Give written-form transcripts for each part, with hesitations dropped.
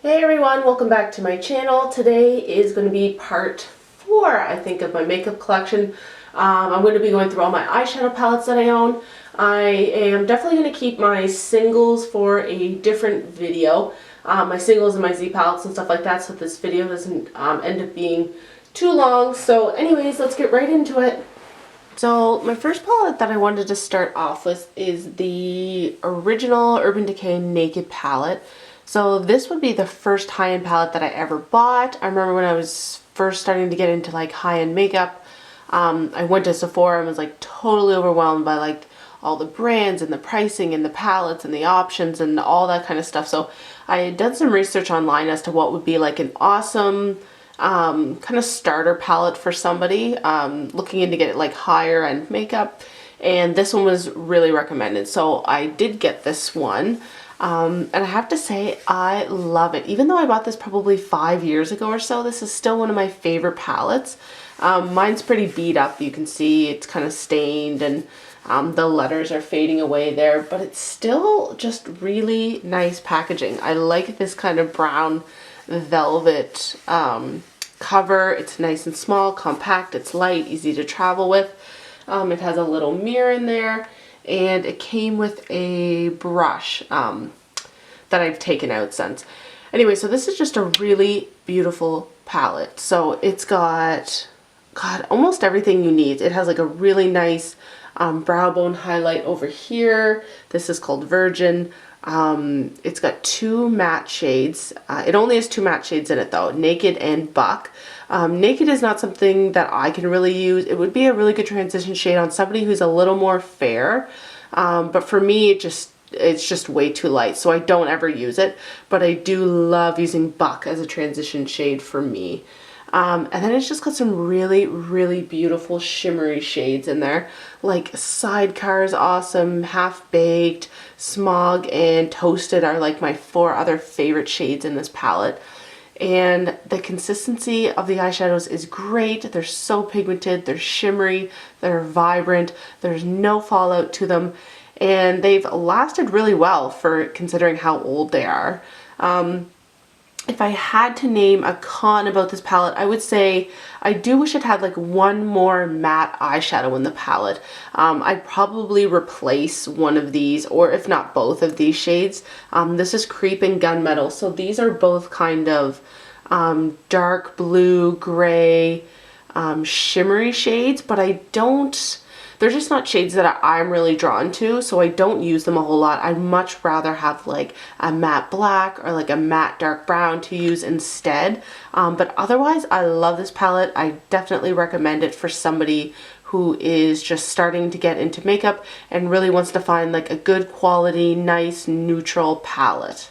Hey everyone, welcome back to my channel. Today is going to be part 4, I think, of my makeup collection. I'm going to be going through all my eyeshadow palettes that I own. I am definitely going to keep my singles for a different video. My singles and my Z palettes and stuff like that, so this video doesn't end up being too long. So anyways, let's get right into it. So my first palette that I wanted to start off with is the original Urban Decay Naked palette. So this would be the first high-end palette that I ever bought. I remember when I was first starting to get into like high-end makeup, I went to Sephora and was like totally overwhelmed by like all the brands and the pricing and the palettes and the options and all that kind of stuff. So I had done some research online as to what would be like an awesome kind of starter palette for somebody looking into get like higher end makeup, and this one was really recommended. So I did get this one. And I have to say, I love it. Even though I bought this probably 5 years ago or so, this is still one of my favorite palettes. Mine's pretty beat up. You can see it's kind of stained and the letters are fading away there, but it's still just really nice packaging. I like this kind of brown velvet cover. It's nice and small, compact, it's light, easy to travel with. It has a little mirror in there. And it came with a brush that I've taken out since. Anyway, so this is just a really beautiful palette. So it's got, God, almost everything you need. It has like a really nice brow bone highlight over here. This is called Virgin. It's got 2 matte shades. It only has 2 matte shades in it though, Naked and Buck. Naked is not something that I can really use. It would be a really good transition shade on somebody who's a little more fair. But for me, it's just way too light, so I don't ever use it. But I do love using Buck as a transition shade for me. And then it's just got some really, really beautiful shimmery shades in there. Like Sidecar is awesome, Half Baked, Smog, and Toasted are like my 4 other favorite shades in this palette. And the consistency of the eyeshadows is great. They're so pigmented, they're shimmery, they're vibrant, there's no fallout to them, and they've lasted really well for considering how old they are. If I had to name a con about this palette, I would say I do wish it had like one more matte eyeshadow in the palette. I'd probably replace one of these, or if not both of these shades. This is Creep and Gunmetal, so these are both kind of dark blue, gray, shimmery shades, but they're just not shades that I'm really drawn to, so I don't use them a whole lot. I'd much rather have like a matte black or like a matte dark brown to use instead. But otherwise, I love this palette. I definitely recommend it for somebody who is just starting to get into makeup and really wants to find like a good quality, nice, neutral palette.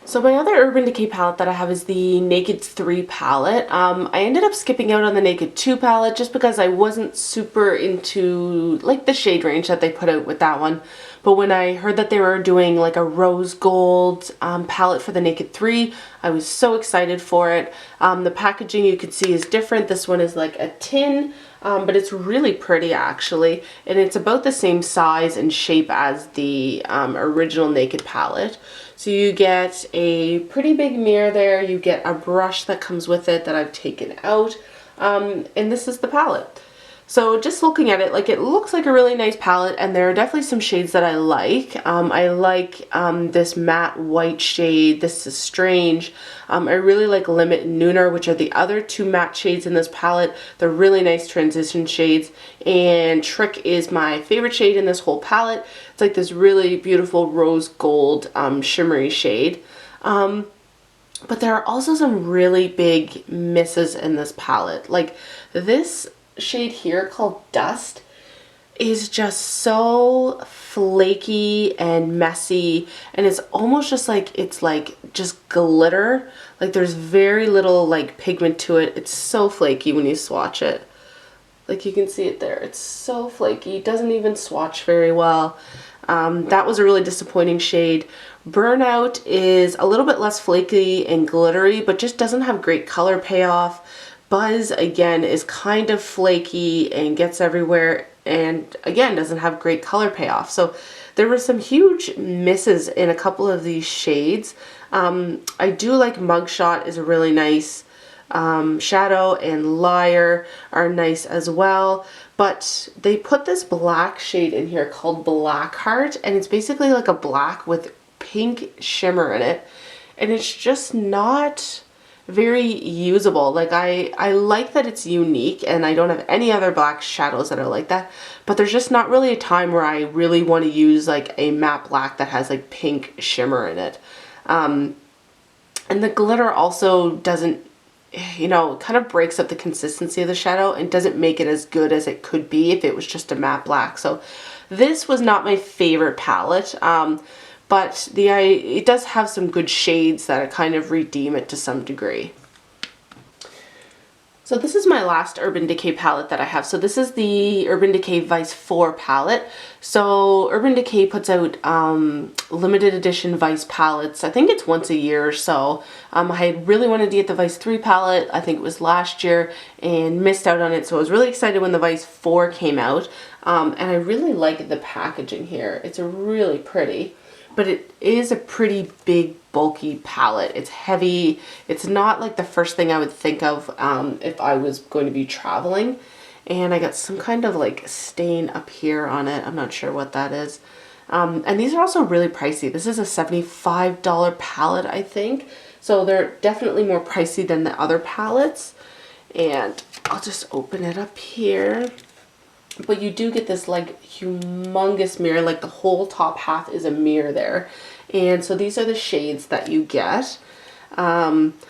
So my other Urban Decay palette that I have is the Naked 3 palette. I ended up skipping out on the Naked 2 palette just because I wasn't super into like the shade range that they put out with that one. But when I heard that they were doing like a rose gold palette for the Naked 3, I was so excited for it. The packaging you can see is different. This one is like a tin, but it's really pretty actually. And it's about the same size and shape as the original Naked palette. So you get a pretty big mirror there, you get a brush that comes with it that I've taken out, and this is the palette. So just looking at it, like it looks like a really nice palette, and there are definitely some shades that I like. I like this matte white shade. This is Strange. I really like Limit and Nooner, which are the other 2 matte shades in this palette. They're really nice transition shades. And Trick is my favorite shade in this whole palette. It's like this really beautiful rose gold shimmery shade. But there are also some really big misses in this palette. Like this shade here called Dust is just so flaky and messy, and it's almost just like it's like just glitter. Like there's very little like pigment to it. It's so flaky when you swatch it. Like you can see it there. It's so flaky. It doesn't even swatch very well. That was a really disappointing shade. Burnout is a little bit less flaky and glittery, but just doesn't have great color payoff. Buzz, again, is kind of flaky and gets everywhere, and again, doesn't have great color payoff. So there were some huge misses in a couple of these shades. I do like Mugshot is a really nice shadow, and Liar are nice as well. But they put this black shade in here called Blackheart, and it's basically like a black with pink shimmer in it. And it's just not very usable. Like I like that it's unique, and I don't have any other black shadows that are like that, but there's just not really a time where I really want to use like a matte black that has like pink shimmer in it. And the glitter also doesn't, you know, kind of breaks up the consistency of the shadow and doesn't make it as good as it could be if it was just a matte black. So this was not my favorite palette, but it does have some good shades that kind of redeem it to some degree. So this is my last Urban Decay palette that I have. So this is the Urban Decay Vice 4 palette. So Urban Decay puts out limited edition Vice palettes. I think it's once a year or so. I had really wanted to get the Vice 3 palette. I think it was last year, and missed out on it. So I was really excited when the Vice 4 came out. And I really like the packaging here. It's really pretty. But it is a pretty big, bulky palette. It's heavy. It's not like the first thing I would think of if I was going to be traveling. And I got some kind of like stain up here on it. I'm not sure what that is. And these are also really pricey. This is a $75 palette, I think. So they're definitely more pricey than the other palettes. And I'll just open it up here. But you do get this like humongous mirror, like the whole top half is a mirror there. And so these are the shades that you get. Whenever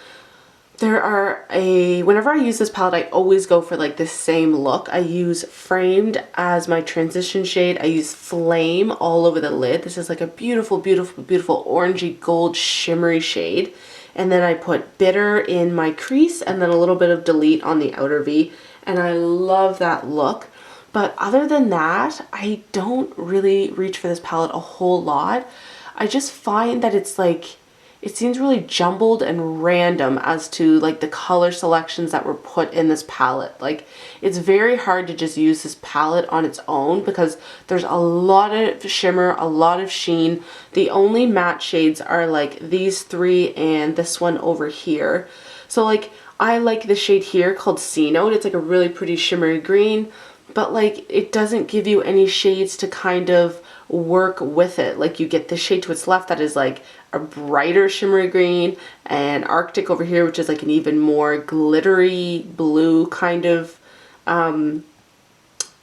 I use this palette, I always go for like the same look. I use Framed as my transition shade. I use Flame all over the lid. This is like a beautiful, beautiful, beautiful orangey gold shimmery shade. And then I put Bitter in my crease, and then a little bit of Delete on the outer V. And I love that look. But other than that, I don't really reach for this palette a whole lot. I just find that it's like, it seems really jumbled and random as to like the color selections that were put in this palette. Like, it's very hard to just use this palette on its own because there's a lot of shimmer, a lot of sheen. The only matte shades are like these three and this one over here. So like, I like the shade here called C Note. It's like a really pretty shimmery green, but like it doesn't give you any shades to kind of work with it. Like, you get the shade to its left that is like a brighter shimmery green, and Arctic over here, which is like an even more glittery blue kind of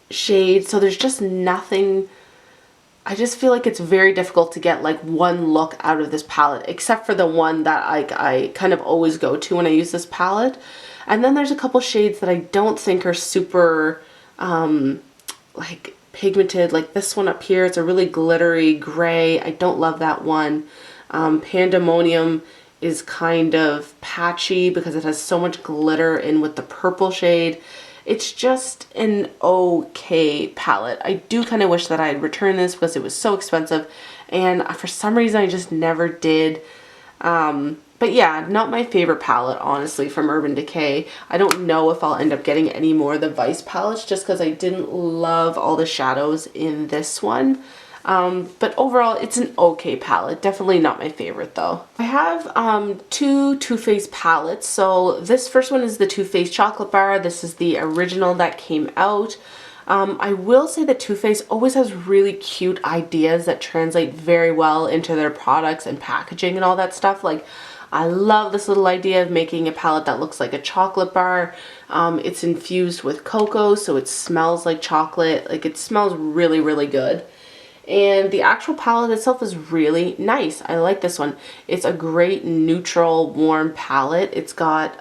shade. So there's just nothing. I just feel like it's very difficult to get like one look out of this palette, except for the one that I kind of always go to when I use this palette. And then there's a couple shades that I don't think are super like pigmented, like this one up here. It's a really glittery gray. I don't love that one. Pandemonium is kind of patchy because it has so much glitter in with the purple shade. It's just an okay palette. I do kind of wish that I had returned this because it was so expensive, and for some reason I just never did. But yeah, not my favorite palette, honestly, from Urban Decay. I don't know if I'll end up getting any more of the Vice palettes just because I didn't love all the shadows in this one. But overall, it's an okay palette. Definitely not my favorite, though. I have two Too Faced palettes. So this first one is the Too Faced Chocolate Bar. This is the original that came out. I will say that Too Faced always has really cute ideas that translate very well into their products and packaging and all that stuff. Like, I love this little idea of making a palette that looks like a chocolate bar. It's infused with cocoa, so it smells like chocolate. Like, it smells really, really good. And the actual palette itself is really nice. I like this one. It's a great neutral, warm palette. It's got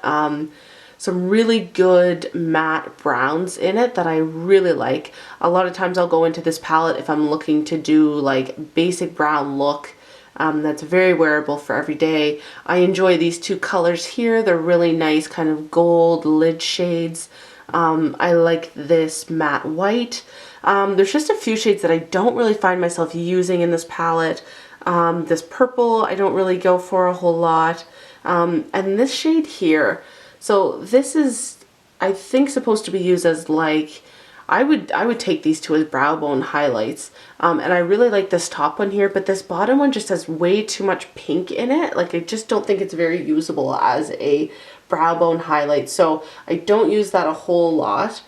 some really good matte browns in it that I really like. A lot of times I'll go into this palette if I'm looking to do like basic brown look. That's very wearable for every day. I enjoy these two colors here. They're really nice kind of gold lid shades. I like this matte white. There's just a few shades that I don't really find myself using in this palette. This purple I don't really go for a whole lot. And this shade here. So this is, I think, supposed to be used as like I would take these two as brow bone highlights. And I really like this top one here, but this bottom one just has way too much pink in it. Like I just don't think it's very usable as a brow bone highlight. So I don't use that a whole lot.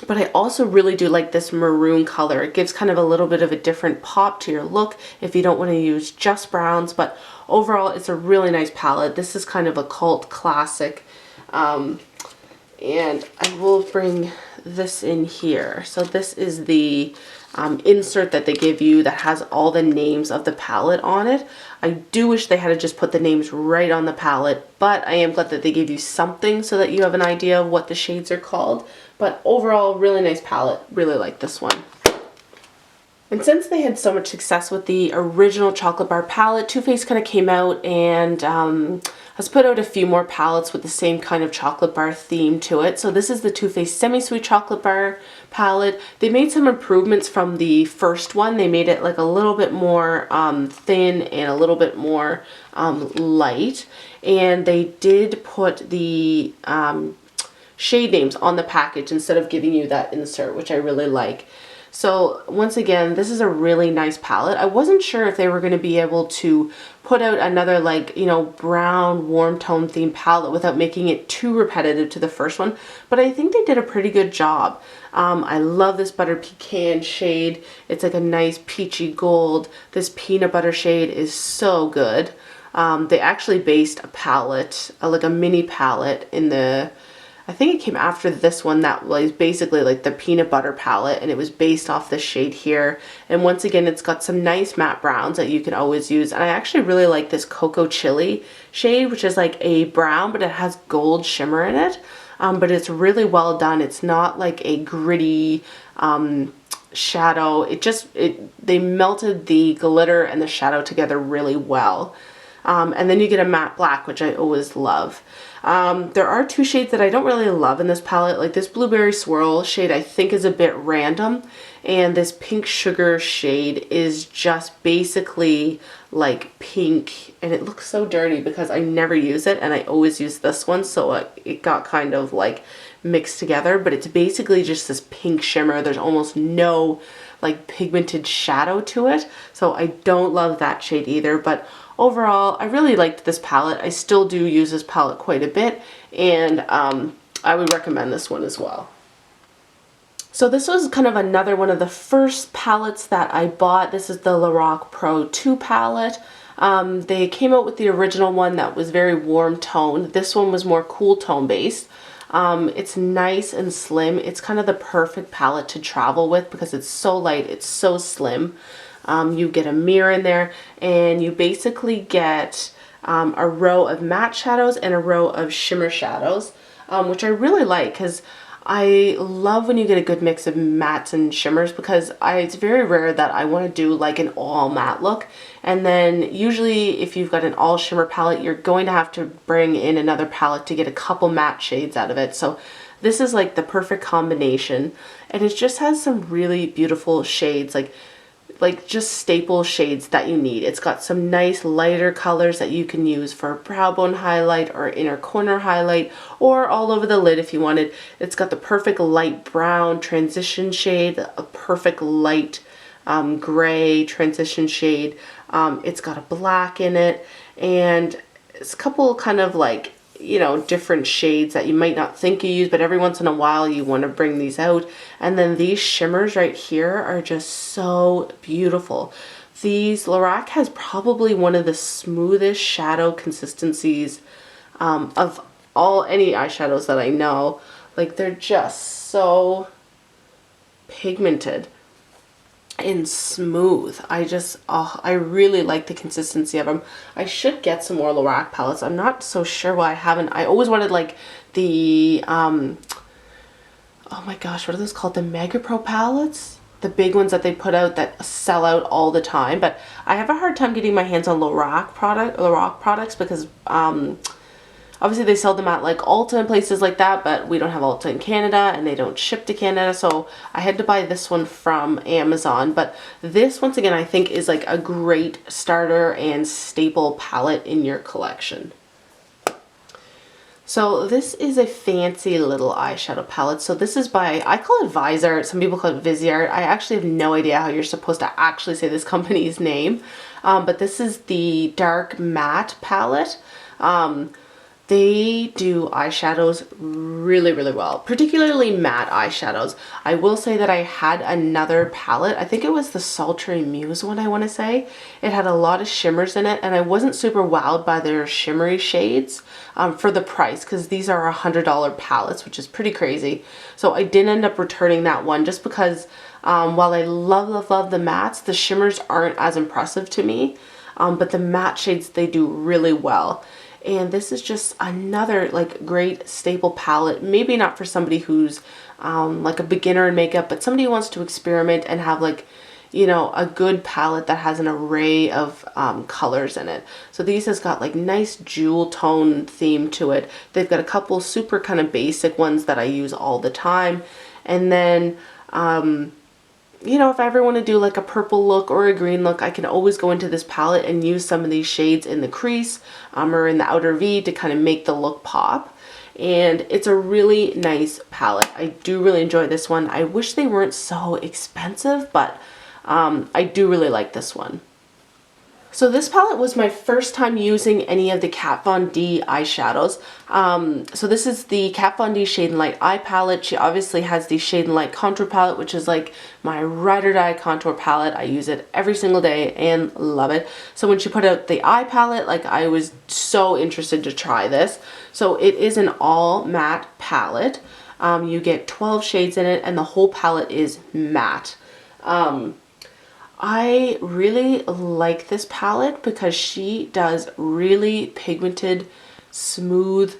But I also really do like this maroon color. It gives kind of a little bit of a different pop to your look if you don't want to use just browns. But overall, it's a really nice palette. This is kind of a cult classic. And I will bring this in here. So this is the insert that they give you that has all the names of the palette on it. I do wish they had to just put the names right on the palette, but I am glad that they gave you something so that you have an idea of what the shades are called. But overall, really nice palette. Really like this one. And since they had so much success with the original chocolate bar palette, Too Faced kind of came out and has put out a few more palettes with the same kind of chocolate bar theme to it. So this is the Too Faced Semi-Sweet Chocolate Bar palette. They made some improvements from the first one. They made it like a little bit more thin and a little bit more light. And they did put the shade names on the package instead of giving you that insert, which I really like. So once again, this is a really nice palette. I wasn't sure if they were going to be able to put out another like, you know, brown warm tone themed palette without making it too repetitive to the first one, but I think they did a pretty good job. I love this Butter Pecan shade. It's like a nice peachy gold. This peanut butter shade is so good. They actually based a palette, like a mini palette in the, I think it came after this one that was basically like the peanut butter palette, and it was based off this shade here. And once again, it's got some nice matte browns that you can always use. And I actually really like this Cocoa Chili shade, which is like a brown, but it has gold shimmer in it. But it's really well done. It's not like a gritty shadow. They melted the glitter and the shadow together really well. And then you get a matte black, which I always love. There are two shades that I don't really love in this palette. Like this Blueberry Swirl shade I think is a bit random. And this Pink Sugar shade is just basically like pink. And it looks so dirty because I never use it and I always use this one. So it got kind of like mixed together. But it's basically just this pink shimmer. There's almost no like pigmented shadow to it. So I don't love that shade either. But overall, I really liked this palette. I still do use this palette quite a bit, and I would recommend this one as well. So this was kind of another one of the first palettes that I bought. This is the Lorac Pro 2 palette. They came out with the original one that was very warm tone. This one was more cool tone based. It's nice and slim. It's kind of the perfect palette to travel with because it's so light, it's so slim. You get a mirror in there, and you basically get a row of matte shadows and a row of shimmer shadows, which I really like because I love when you get a good mix of mattes and shimmers, because it's very rare that I want to do like an all matte look. And then usually if you've got an all shimmer palette, you're going to have to bring in another palette to get a couple matte shades out of it. So this is like the perfect combination, and it just has some really beautiful shades, like just staple shades that you need. It's got some nice lighter colors that you can use for brow bone highlight or inner corner highlight, or all over the lid if you wanted. It's got the perfect light brown transition shade, a perfect light gray transition shade. It's got a black in it, and it's a couple kind of like, you know, different shades that you might not think you use, but every once in a while you want to bring these out. And then these shimmers right here are just so beautiful. Lorac has probably one of the smoothest shadow consistencies of any eyeshadows that I know. Like, they're just so pigmented and smooth. I really like the consistency of them. I should get some more Lorac palettes. I'm not so sure why I haven't. I always wanted like the oh my gosh, what are those called? The Mega Pro palettes? The big ones that they put out that sell out all the time. But I have a hard time getting my hands on Lorac products because obviously they sell them at like Ulta and places like that, but we don't have Ulta in Canada and they don't ship to Canada, so I had to buy this one from Amazon. But this, once again, I think is like a great starter and staple palette in your collection. So this is a fancy little eyeshadow palette. So this is by, I call it Viseart, some people call it Viseart. I actually have no idea how you're supposed to actually say this company's name. But this is the dark matte palette. They do eyeshadows really, really well, particularly matte eyeshadows. I will say that I had another palette. I think it was the Sultry Muse one, I want to say. It had a lot of shimmers in it, and I wasn't super wowed by their shimmery shades for the price, because these are $100 palettes, which is pretty crazy. So I did end up returning that one just because while I love the mattes, the shimmers aren't as impressive to me, but the matte shades, they do really well. And this is just another like great staple palette. Maybe not for somebody who's like a beginner in makeup, but somebody who wants to experiment and have like, you know, a good palette that has an array of colors in it. So these has got like nice jewel tone theme to it. They've got a couple super kind of basic ones that I use all the time. And then you know, if I ever want to do like a purple look or a green look, I can always go into this palette and use some of these shades in the crease or in the outer V to kind of make the look pop. And it's a really nice palette. I do really enjoy this one. I wish they weren't so expensive, but I do really like this one. So this palette was my first time using any of the Kat Von D eyeshadows. So this is the Kat Von D Shade and Light Eye Palette. She obviously has the Shade and Light Contour Palette, which is like my ride or die contour palette. I use it every single day and love it. So when she put out the eye palette, like I was so interested to try this. So it is an all matte palette. You get 12 shades in it and the whole palette is matte. I really like this palette because she does really pigmented, smooth,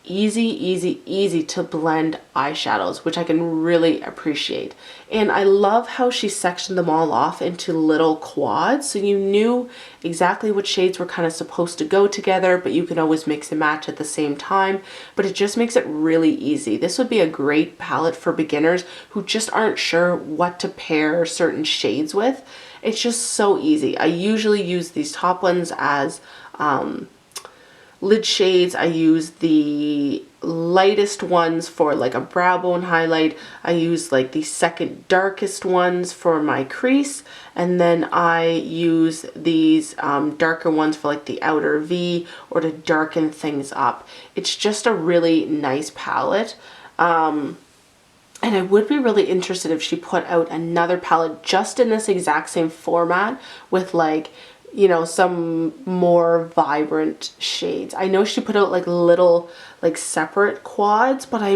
easy to blend eyeshadows, which I can really appreciate. And I love how she sectioned them all off into little quads, so you knew exactly what shades were kind of supposed to go together, but you can always mix and match at the same time. But it just makes it really easy. This would be a great palette for beginners who just aren't sure what to pair certain shades with. It's just so easy. I usually use these top ones as lid shades. I use the lightest ones for like a brow bone highlight. I use like the second darkest ones for my crease, and then I use these darker ones for like the outer V or to darken things up. It's just a really nice palette. And I would be really interested if she put out another palette just in this exact same format with like, you know, some more vibrant shades. I know she put out like little like separate quads, but I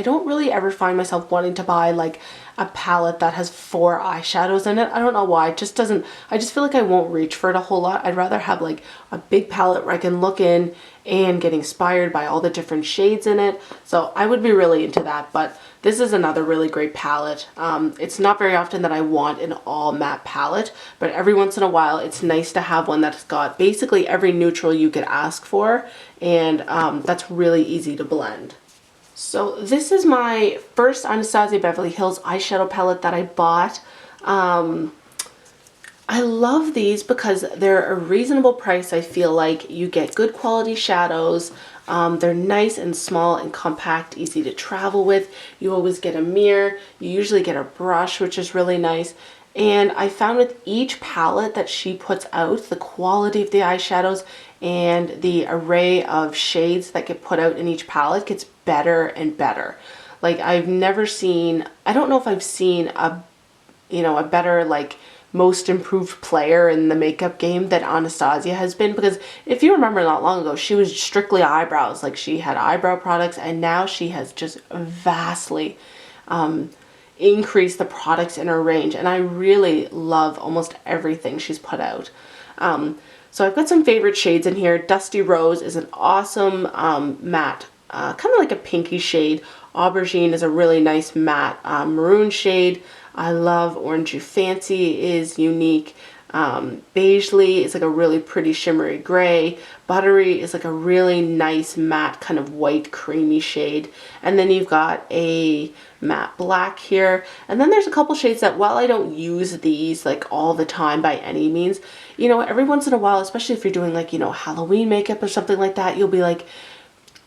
don't really ever find myself wanting to buy like a palette that has 4 eyeshadows in it. I don't know why. It just doesn't, I just feel like I won't reach for it a whole lot. I'd rather have like a big palette where I can look in and get inspired by all the different shades in it. So I would be really into that, but this is another really great palette. It's not very often that I want an all matte palette, but every once in a while it's nice to have one that's got basically every neutral you could ask for, and that's really easy to blend. So this is my first Anastasia Beverly Hills eyeshadow palette that I bought. I love these because they're a reasonable price. I feel like you get good quality shadows. They're nice and small and compact, easy to travel with. You always get a mirror. You usually get a brush, which is really nice. And I found with each palette that she puts out, the quality of the eyeshadows and the array of shades that get put out in each palette gets better and better. Like I've never seen, I don't know if I've seen a better like most improved player in the makeup game that Anastasia has been, because if you remember not long ago, she was strictly eyebrows. Like she had eyebrow products, and now she has just vastly increased the products in her range, and I really love almost everything she's put out. So I've got some favorite shades in here. Dusty Rose is an awesome matte, kind of like a pinky shade. Aubergine is a really nice matte maroon shade. I love Orange You Fancy is unique. Beigely is like a really pretty shimmery gray. Buttery is like a really nice matte kind of white creamy shade. And then you've got a matte black here. And then there's a couple shades that, while I don't use these like all the time by any means, you know, every once in a while, especially if you're doing like, you know, Halloween makeup or something like that, you'll be like,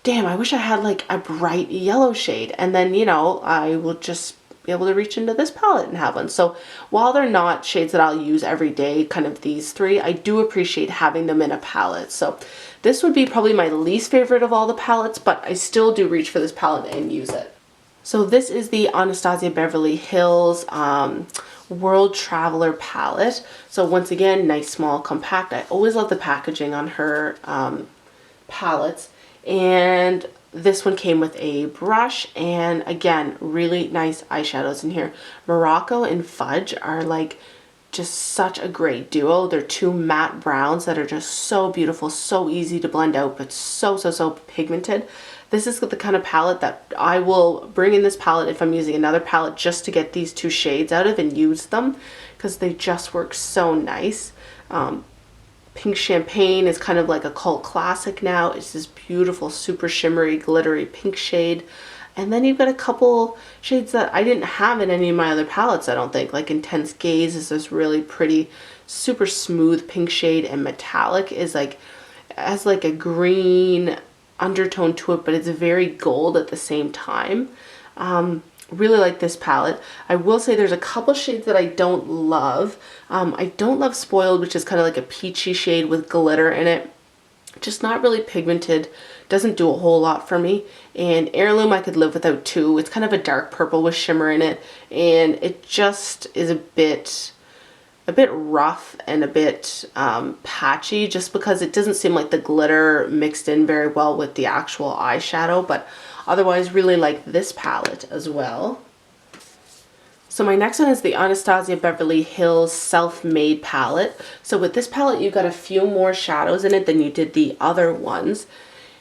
damn, I wish I had like a bright yellow shade. And then, you know, I will just be able to reach into this palette and have one. So while they're not shades that I'll use every day, kind of these three, I do appreciate having them in a palette. So this would be probably my least favorite of all the palettes, but I still do reach for this palette and use it. So this is the Anastasia Beverly Hills World Traveler palette. So once again, nice, small, compact. I always love the packaging on her palettes. And this one came with a brush, and again, really nice eyeshadows in here. Morocco and Fudge are like just such a great duo. They're two matte browns that are just so beautiful, so easy to blend out, but so pigmented. This is the kind of palette that I will bring in this palette if I'm using another palette just to get these two shades out of and use them, because they just work so nice. Pink Champagne is kind of like a cult classic now. It's this beautiful, super shimmery, glittery pink shade. And then you've got a couple shades that I didn't have in any of my other palettes, I don't think. Like Intense Gaze is this really pretty, super smooth pink shade, and Metallic is like, has like a green undertone to it, but it's very gold at the same time. Really like this palette. I will say there's a couple shades that I don't love. I don't love Spoiled, which is kind of like a peachy shade with glitter in it. Just not really pigmented. Doesn't do a whole lot for me. And Heirloom I could live without too. It's kind of a dark purple with shimmer in it, and it just is a bit rough and a bit patchy, just because it doesn't seem like the glitter mixed in very well with the actual eyeshadow. But otherwise, really like this palette as well. So my next one is the Anastasia Beverly Hills Self-Made palette. So with this palette, you've got a few more shadows in it than you did the other ones.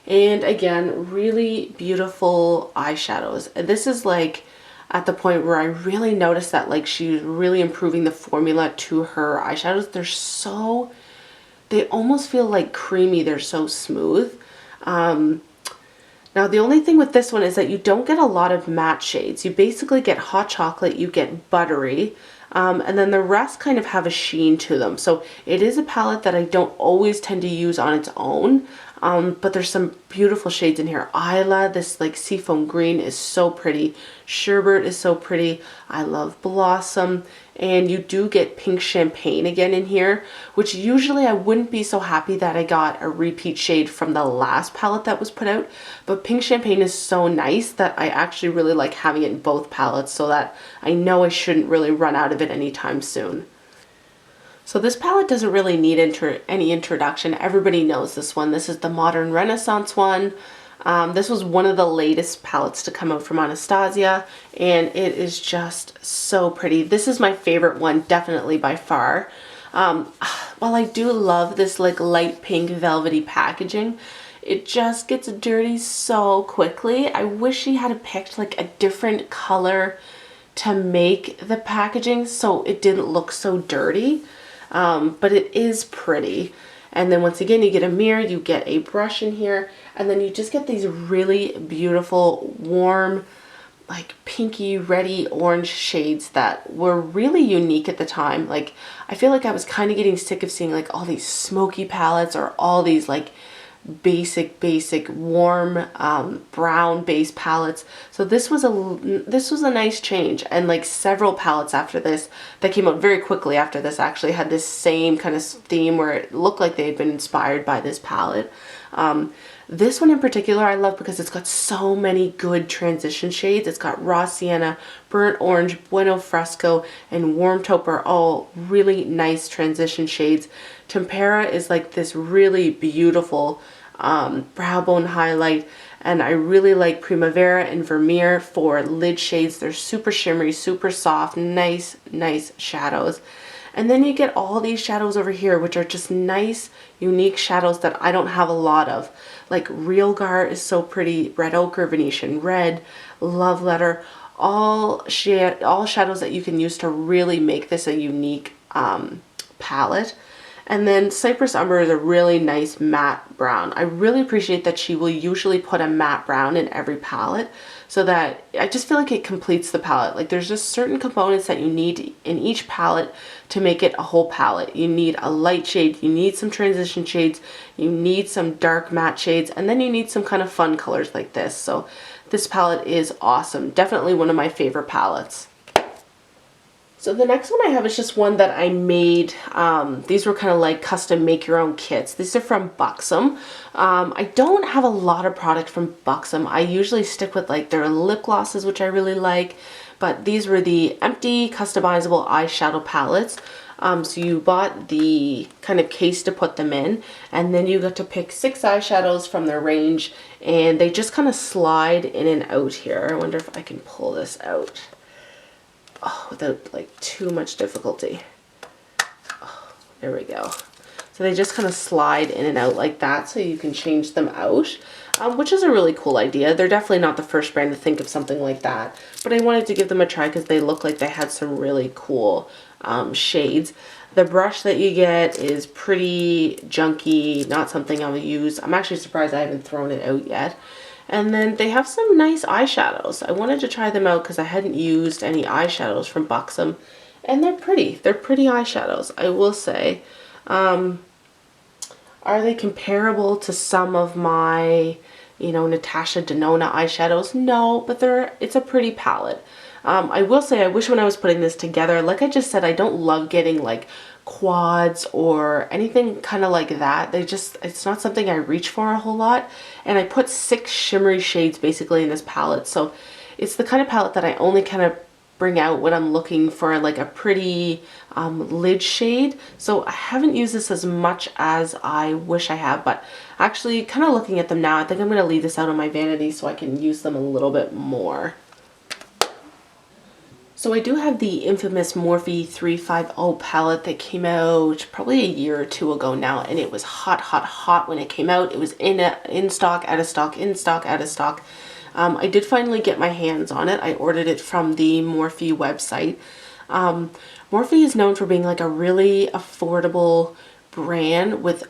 And again, really beautiful eyeshadows. And this is like at the point where I really noticed that like she's really improving the formula to her eyeshadows. They almost feel like creamy. They're so smooth. Now the only thing with this one is that you don't get a lot of matte shades. You basically get Hot Chocolate, you get Buttery, and then the rest kind of have a sheen to them. So it is a palette that I don't always tend to use on its own, but there's some beautiful shades in here. Isla, this like seafoam green, is so pretty. Sherbet is so pretty. I love Blossom. And you do get Pink Champagne again in here, which usually I wouldn't be so happy that I got a repeat shade from the last palette that was put out. But Pink Champagne is so nice that I actually really like having it in both palettes, so that I know I shouldn't really run out of it anytime soon. So this palette doesn't really need any introduction. Everybody knows this one. This is the Modern Renaissance one. This was one of the latest palettes to come out from Anastasia, and it is just so pretty. This is my favorite one, definitely by far. While I do love this like light pink velvety packaging, it just gets dirty so quickly. I wish she had picked like a different color to make the packaging so it didn't look so dirty, but it is pretty. And then once again, you get a mirror, you get a brush in here, and then you just get these really beautiful, warm, like pinky, reddy orange shades that were really unique at the time. Like, I feel like I was kind of getting sick of seeing like all these smoky palettes or all these like basic warm brown base palettes. So this was a nice change, and like several palettes after this that came out very quickly after this actually had this same kind of theme where it looked like they had been inspired by this palette. This one in particular I love because it's got so many good transition shades. It's got Raw Sienna, Burnt Orange, Bueno Fresco, and Warm Taupe are all really nice transition shades. Tempera is like this really beautiful brow bone highlight, and I really like Primavera and Vermeer for lid shades. They're super shimmery, super soft, nice shadows. And then you get all these shadows over here, which are just nice, unique shadows that I don't have a lot of. Like Real Gar is so pretty, Red Ochre, Venetian Red, Love Letter, all shadows that you can use to really make this a unique palette. And then Cypress Umber is a really nice matte brown. I really appreciate that she will usually put a matte brown in every palette, so that I just feel like it completes the palette. Like there's just certain components that you need in each palette to make it a whole palette. You need a light shade, you need some transition shades, you need some dark matte shades, and then you need some kind of fun colors like this. So this palette is awesome. Definitely one of my favorite palettes. So the next one I have is just one that I made. These were kind of like custom make your own kits. These are from Buxom. I don't have a lot of product from Buxom. I usually stick with like their lip glosses, which I really like. But these were the empty customizable eyeshadow palettes. So you bought the kind of case to put them in, and then you got to pick 6 eyeshadows from their range, and they just kind of slide in and out here. I wonder if I can pull this out. Oh, without like too much difficulty. Oh, there we go. So they just kind of slide in and out like that, so you can change them out, which is a really cool idea. They're definitely not the first brand to think of something like that, but I wanted to give them a try because they look like they had some really cool shades. The brush that you get is pretty junky, not something I'll use. I'm actually surprised I haven't thrown it out yet. And then they have some nice eyeshadows. I wanted to try them out because I hadn't used any eyeshadows from Buxom. And they're pretty. They're pretty eyeshadows, I will say. Are they comparable to some of my, you know, Natasha Denona eyeshadows? No, but it's a pretty palette. I will say I wish when I was putting this together, like I just said, I don't love getting like quads or anything kind of like that. It's not something I reach for a whole lot. And I put 6 shimmery shades basically in this palette. So it's the kind of palette that I only kind of bring out when I'm looking for like a pretty lid shade. So I haven't used this as much as I wish I have, but actually kind of looking at them now, I think I'm going to leave this out on my vanity so I can use them a little bit more. So I do have the infamous Morphe 350 palette that came out probably a year or 2 ago now, and it was hot, hot, hot when it came out. It was in stock, out of stock, in stock, out of stock. I did finally get my hands on it. I ordered it from the Morphe website. Morphe is known for being like a really affordable brand with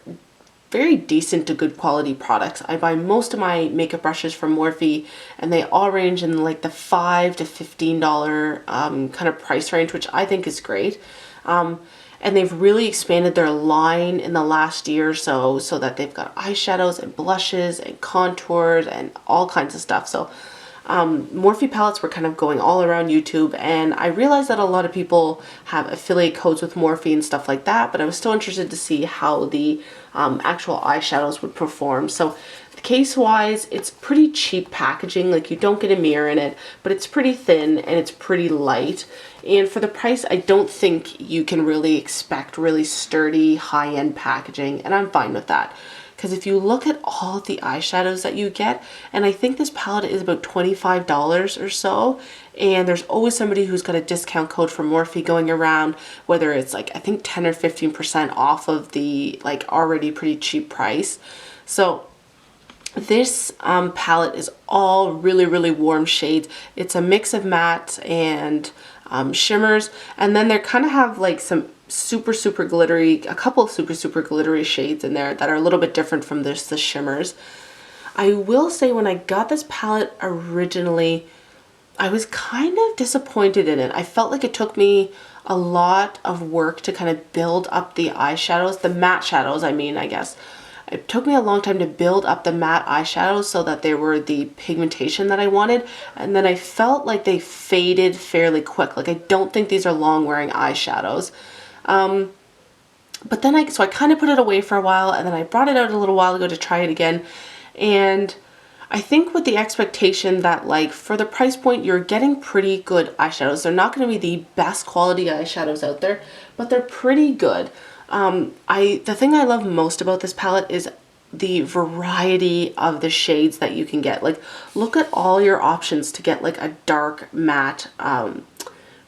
very decent to good quality products. I buy most of my makeup brushes from Morphe, and they all range in like the $5 to $15 kind of price range, which I think is great. And they've really expanded their line in the last year or so, so that they've got eyeshadows and blushes and contours and all kinds of stuff. So Morphe palettes were kind of going all around YouTube, and I realized that a lot of people have affiliate codes with Morphe and stuff like that, but I was still interested to see how the actual eyeshadows would perform. So case-wise, it's pretty cheap packaging. Like, you don't get a mirror in it, but it's pretty thin and it's pretty light. And for the price, I don't think you can really expect really sturdy, high-end packaging, and I'm fine with that. Because if you look at all the eyeshadows that you get, and I think this palette is about $25 or so, and there's always somebody who's got a discount code from Morphe going around, whether it's like, I think 10 or 15% off of the like already pretty cheap price. So this palette is all really, really warm shades. It's a mix of matte and shimmers, and then they kind of have like some super glittery, a couple of super glittery shades in there that are a little bit different from the shimmers. I will say when I got this palette originally, I was kind of disappointed in it. I felt like it took me a lot of work to kind of build up the eyeshadows, the matte shadows, I mean, I guess. It took me a long time to build up the matte eyeshadows so that they were the pigmentation that I wanted, and then I felt like they faded fairly quick. Like, I don't think these are long wearing eyeshadows. But then so I kind of put it away for a while, and then I brought it out a little while ago to try it again, and I think with the expectation that like for the price point you're getting pretty good eyeshadows. They're not going to be the best quality eyeshadows out there, but they're pretty good. The thing I love most about this palette is the variety of the shades that you can get. Like, look at all your options to get like a dark matte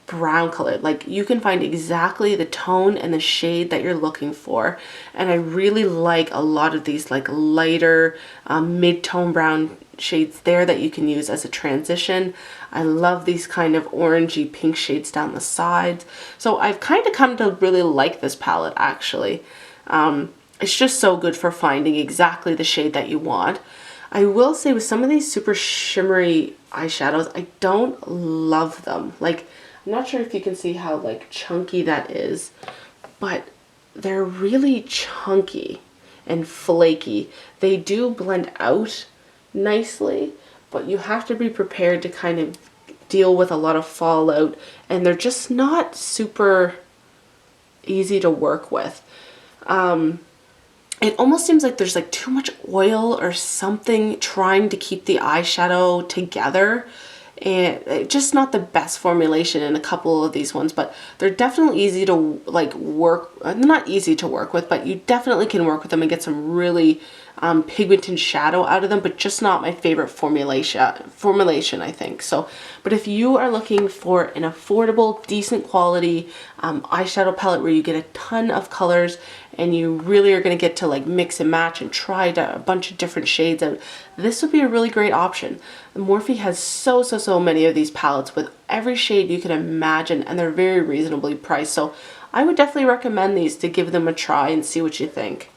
brown color. Like, you can find exactly the tone and the shade that you're looking for, and I really like a lot of these like lighter mid-tone brown shades there that you can use as a transition. I love these kind of orangey pink shades down the sides. So I've kind of come to really like this palette actually. It's just so good for finding exactly the shade that you want. I will say with some of these super shimmery eyeshadows, I don't love them. Like, I'm not sure if you can see how like chunky that is, but they're really chunky and flaky. They do blend out nicely, but you have to be prepared to kind of deal with a lot of fallout, and they're just not super easy to work with. It almost seems like there's like too much oil or something trying to keep the eyeshadow together, and it's just not the best formulation in a couple of these ones, but they're definitely easy to like work, not easy to work with, but you definitely can work with them and get some really pigmented shadow out of them, but just not my favorite formulation, I think. So, but if you are looking for an affordable, decent quality eyeshadow palette where you get a ton of colors and you really are going to get to like mix and match and try a bunch of different shades out, this would be a really great option. Morphe has so many of these palettes with every shade you can imagine, and they're very reasonably priced. So I would definitely recommend these to give them a try and see what you think.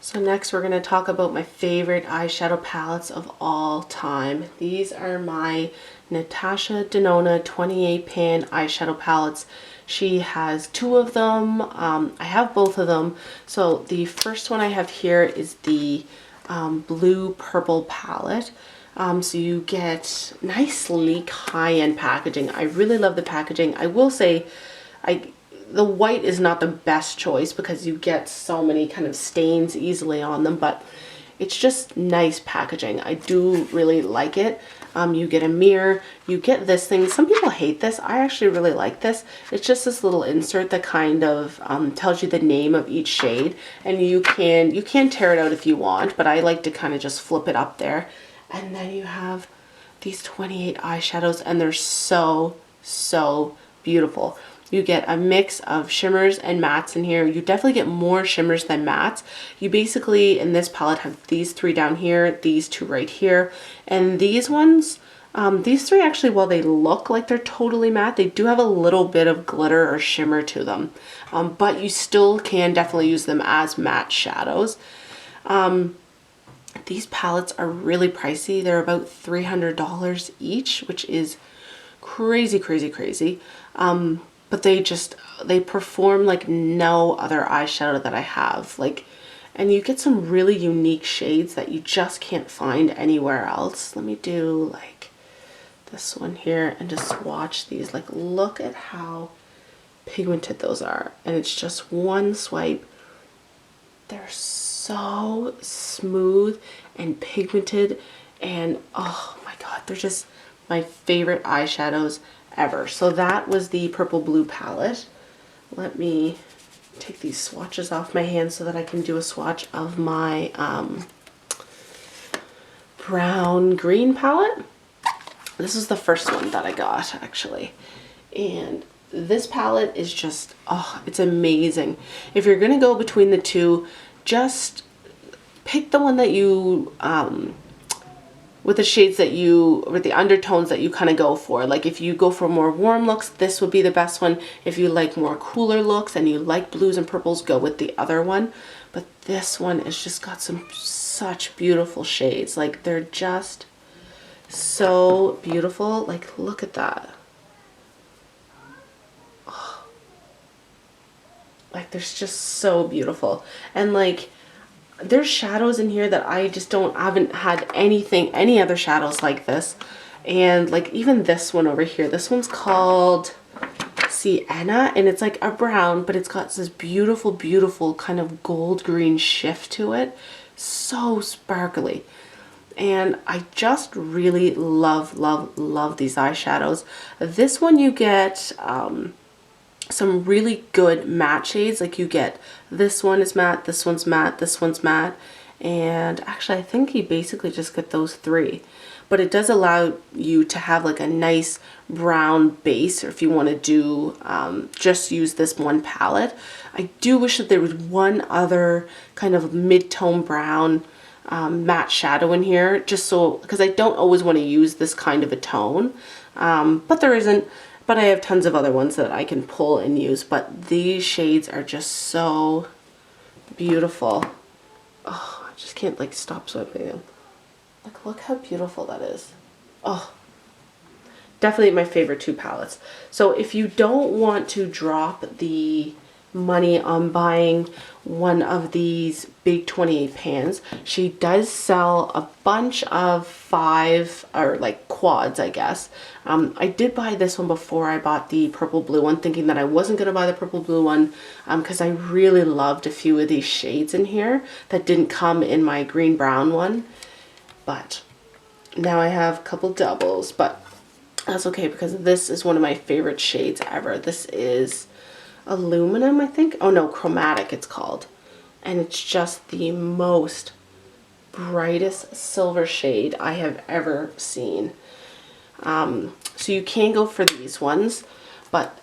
So next we're going to talk about my favorite eyeshadow palettes of all time. These are my Natasha Denona 28 pan eyeshadow palettes. She has two of them. I have both of them. So the first one I have here is the blue purple palette. So you get nice sleek high-end packaging. I really love the packaging. I will say the white is not the best choice because you get so many kind of stains easily on them, but it's just nice packaging. I do really like it. You get a mirror, you get this thing. Some people hate this. I actually really like this. It's just this little insert that kind of tells you the name of each shade, and you can tear it out if you want, but I like to kind of just flip it up there. And then you have these 28 eyeshadows, and they're so beautiful. You get a mix of shimmers and mattes in here. You definitely get more shimmers than mattes. You basically, in this palette, have these three down here, these two right here, and these ones, these three actually, while they look like they're totally matte, they do have a little bit of glitter or shimmer to them, but you still can definitely use them as matte shadows. These palettes are really pricey. They're about $300 each, which is crazy. But they perform like no other eyeshadow that I have. Like, and you get some really unique shades that you just can't find anywhere else. Let me do like this one here and just swatch these. Like, look at how pigmented those are. And it's just one swipe. They're so smooth and pigmented, and oh my god, they're just my favorite eyeshadows ever. So that was the purple blue palette. Let me take these swatches off my hand so that I can do a swatch of my brown green palette. This is the first one that I got actually, and this palette is just, oh, it's amazing. If you're gonna go between the two, just pick the one that you with the shades that you, with the undertones that you kind of go for. Like if you go for more warm looks, this would be the best one. If you like more cooler looks and you like blues and purples, go with the other one. But this one has just got some such beautiful shades. Like, they're just so beautiful. Like, look at that. Oh. Like, there's just so beautiful. And like, there's shadows in here that I just haven't had any other shadows like this. And like even this one over here, this one's called Sienna, and it's like a brown, but it's got this beautiful kind of gold green shift to it. So sparkly. And I just really love these eyeshadows. This one you get some really good matte shades. Like you get, this one is matte, this one's matte, this one's matte, and actually I think you basically just get those three. But it does allow you to have like a nice brown base, or if you want to do just use this one palette. I do wish that there was one other kind of mid-tone brown matte shadow in here, just so, because I don't always want to use this kind of a tone, but there isn't. But I have tons of other ones that I can pull and use. But these shades are just so beautiful. Oh, I just can't like stop swiping them. Like, look how beautiful that is. Oh, definitely my favorite two palettes. So if you don't want to drop the money on buying one of these big 28 pans, she does sell a bunch of 5 or like quads, I guess. I did buy this one before I bought the purple blue one, thinking that I wasn't going to buy the purple blue one because I really loved a few of these shades in here that didn't come in my green brown one. But now I have a couple doubles, but that's okay because this is one of my favorite shades ever. This is aluminum, I think. Oh no, chromatic it's called. And it's just the most brightest silver shade I have ever seen. So you can go for these ones, but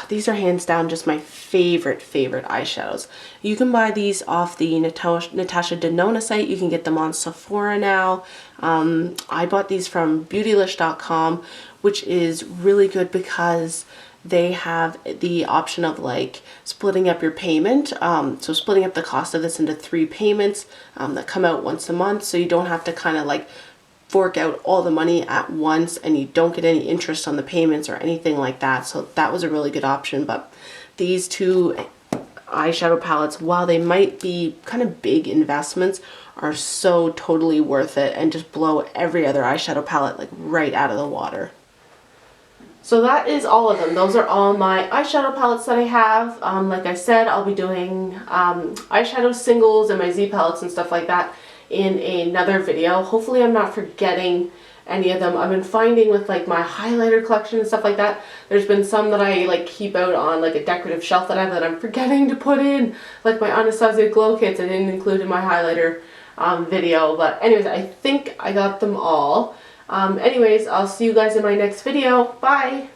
these are hands down just my favorite eyeshadows. You can buy these off the Natasha Denona site. You can get them on Sephora now. I bought these from beautylish.com, which is really good because they have the option of like splitting up your payment. So splitting up the cost of this into 3 payments that come out once a month, so you don't have to kind of like fork out all the money at once, and you don't get any interest on the payments or anything like that. So that was a really good option. But these two eyeshadow palettes, while they might be kind of big investments, are so totally worth it and just blow every other eyeshadow palette like right out of the water. So that is all of them. Those are all my eyeshadow palettes that I have. Like I said, I'll be doing eyeshadow singles and my Z palettes and stuff like that in another video. Hopefully I'm not forgetting any of them. I've been finding with like my highlighter collection and stuff like that, there's been some that I like keep out on like a decorative shelf that I have that I'm forgetting to put in, like my Anastasia glow kits I didn't include in my highlighter video. But anyways, I think I got them all. Anyways, I'll see you guys in my next video. Bye!